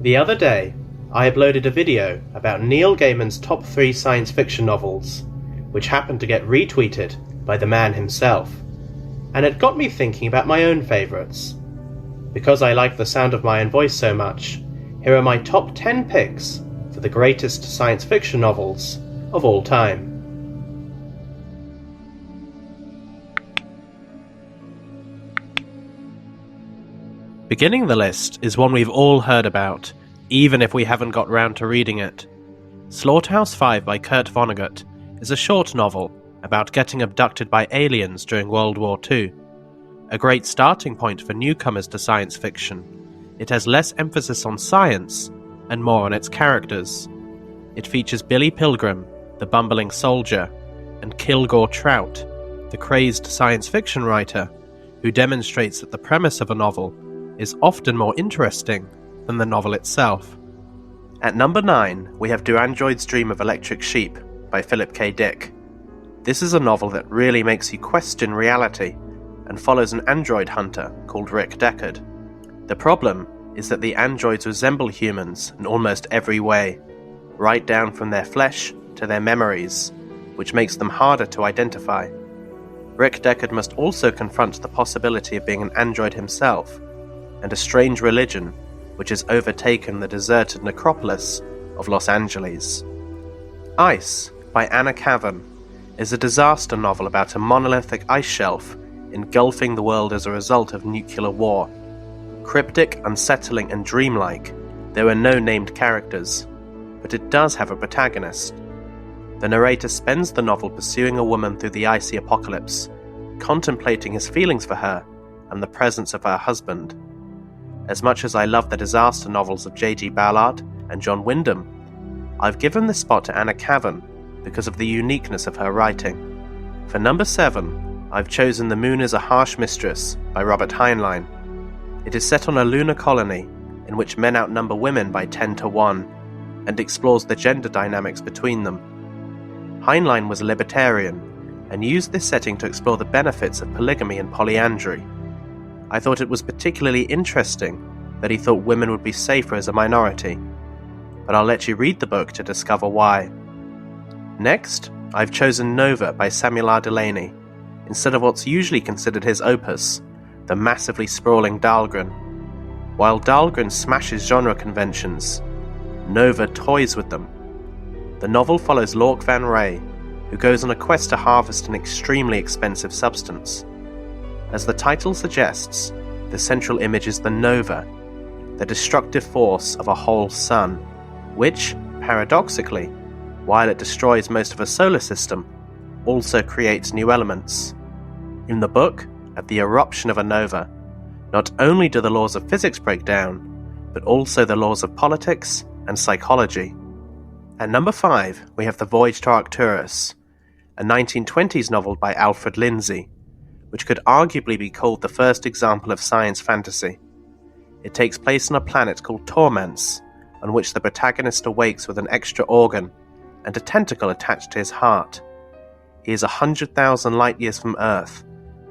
The other day, I uploaded a video about Neil Gaiman's top 3 science fiction novels, which happened to get retweeted by the man himself, and it got me thinking about my own favourites. Because I like the sound of my own voice so much, here are my top 10 picks for the greatest science fiction novels of all time. Beginning the list is one we've all heard about, even if we haven't got round to reading it. Slaughterhouse 5 by Kurt Vonnegut is a short novel about getting abducted by aliens during World War II. A great starting point for newcomers to science fiction, it has less emphasis on science and more on its characters. It features Billy Pilgrim, the bumbling soldier, and Kilgore Trout, the crazed science fiction writer, who demonstrates that the premise of a novel is often more interesting than the novel itself. At number 9, we have Do Androids Dream of Electric Sheep by Philip K. Dick. This is a novel that really makes you question reality and follows an android hunter called Rick Deckard. The problem is that the androids resemble humans in almost every way, right down from their flesh to their memories, which makes them harder to identify. Rick Deckard must also confront the possibility of being an android himself, and a strange religion which has overtaken the deserted necropolis of Los Angeles. Ice, by Anna Kavan, is a disaster novel about a monolithic ice shelf engulfing the world as a result of nuclear war. Cryptic, unsettling, and dreamlike, there are no named characters, but it does have a protagonist. The narrator spends the novel pursuing a woman through the icy apocalypse, contemplating his feelings for her and the presence of her husband. As much as I love the disaster novels of J.G. Ballard and John Wyndham, I've given this spot to Anna Kavan because of the uniqueness of her writing. For number 7, I've chosen The Moon is a Harsh Mistress by Robert Heinlein. It is set on a lunar colony in which men outnumber women by 10 to 1 and explores the gender dynamics between them. Heinlein was a libertarian and used this setting to explore the benefits of polygamy and polyandry. I thought it was particularly interesting that he thought women would be safer as a minority, but I'll let you read the book to discover why. Next, I've chosen Nova by Samuel R. Delany, instead of what's usually considered his opus, the massively sprawling Dahlgren. While Dahlgren smashes genre conventions, Nova toys with them. The novel follows Lork van Ray, who goes on a quest to harvest an extremely expensive substance. As the title suggests, the central image is the nova, the destructive force of a whole sun, which, paradoxically, while it destroys most of a solar system, also creates new elements. In the book, at the eruption of a nova, not only do the laws of physics break down, but also the laws of politics and psychology. At number 5, we have The Voyage to Arcturus, a 1920s novel by Alfred Lindsay, which could arguably be called the first example of science fantasy. It takes place on a planet called Torments, on which the protagonist awakes with an extra organ and a tentacle attached to his heart. He is 100,000 light years from Earth,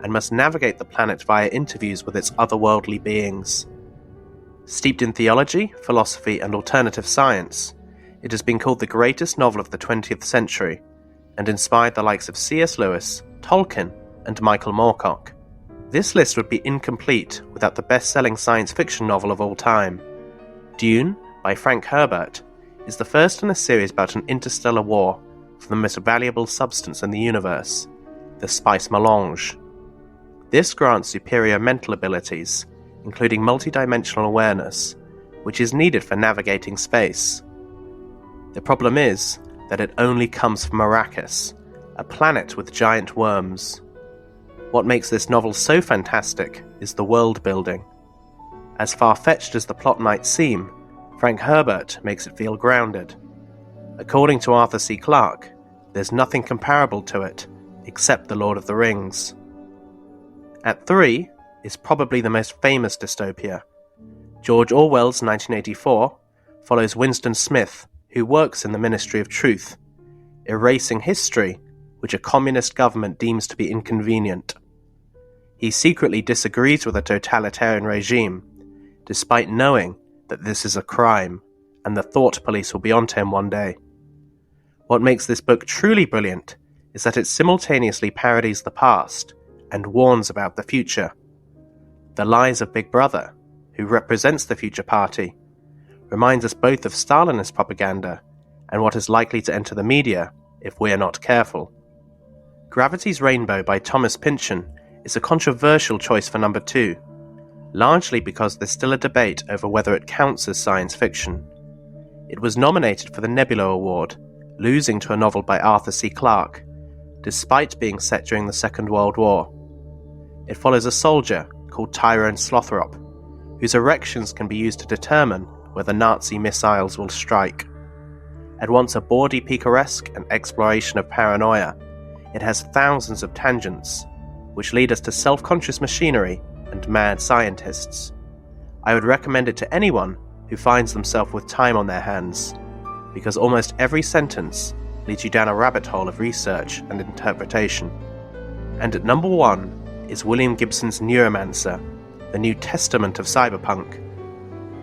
and must navigate the planet via interviews with its otherworldly beings. Steeped in theology, philosophy, and alternative science, it has been called the greatest novel of the 20th century, and inspired the likes of C.S. Lewis, Tolkien, and Michael Moorcock. This list would be incomplete without the best-selling science fiction novel of all time. Dune, by Frank Herbert, is the first in a series about an interstellar war for the most valuable substance in the universe, the spice melange. This grants superior mental abilities, including multidimensional awareness, which is needed for navigating space. The problem is that it only comes from Arrakis, a planet with giant worms. What makes this novel so fantastic is the world building. As far-fetched as the plot might seem, Frank Herbert makes it feel grounded. According to Arthur C. Clarke, there's nothing comparable to it, except The Lord of the Rings. At 3 is probably the most famous dystopia. George Orwell's 1984 follows Winston Smith, who works in the Ministry of Truth, erasing history which a communist government deems to be inconvenient. He secretly disagrees with a totalitarian regime, despite knowing that this is a crime, and the thought police will be onto him one day. What makes this book truly brilliant is that it simultaneously parodies the past and warns about the future. The lies of Big Brother, who represents the future party, reminds us both of Stalinist propaganda and what is likely to enter the media if we are not careful. Gravity's Rainbow by Thomas Pynchon is a controversial choice for number 2, largely because there's still a debate over whether it counts as science fiction. It was nominated for the Nebula Award, losing to a novel by Arthur C. Clarke, despite being set during the Second World War. It follows a soldier called Tyrone Slothrop, whose erections can be used to determine whether Nazi missiles will strike. At once a bawdy picaresque and exploration of paranoia, it has thousands of tangents, which lead us to self-conscious machinery and mad scientists. I would recommend it to anyone who finds themselves with time on their hands, because almost every sentence leads you down a rabbit hole of research and interpretation. And at number 1 is William Gibson's Neuromancer, the New Testament of cyberpunk.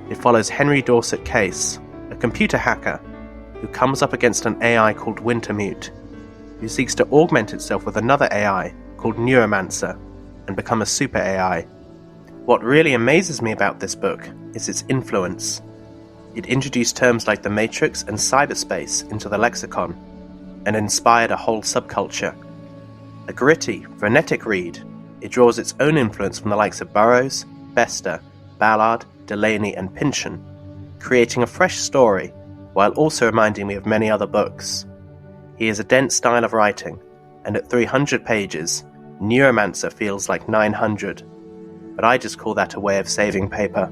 It follows Henry Dorset Case, a computer hacker who comes up against an AI called Wintermute, who seeks to augment itself with another AI called Neuromancer and become a super AI. What really amazes me about this book is its influence. It introduced terms like the Matrix and cyberspace into the lexicon, and inspired a whole subculture. A gritty, frenetic read, it draws its own influence from the likes of Burroughs, Bester, Ballard, Delaney and Pynchon, creating a fresh story while also reminding me of many other books. He has a dense style of writing, and at 300 pages, Neuromancer feels like 900, but I just call that a way of saving paper.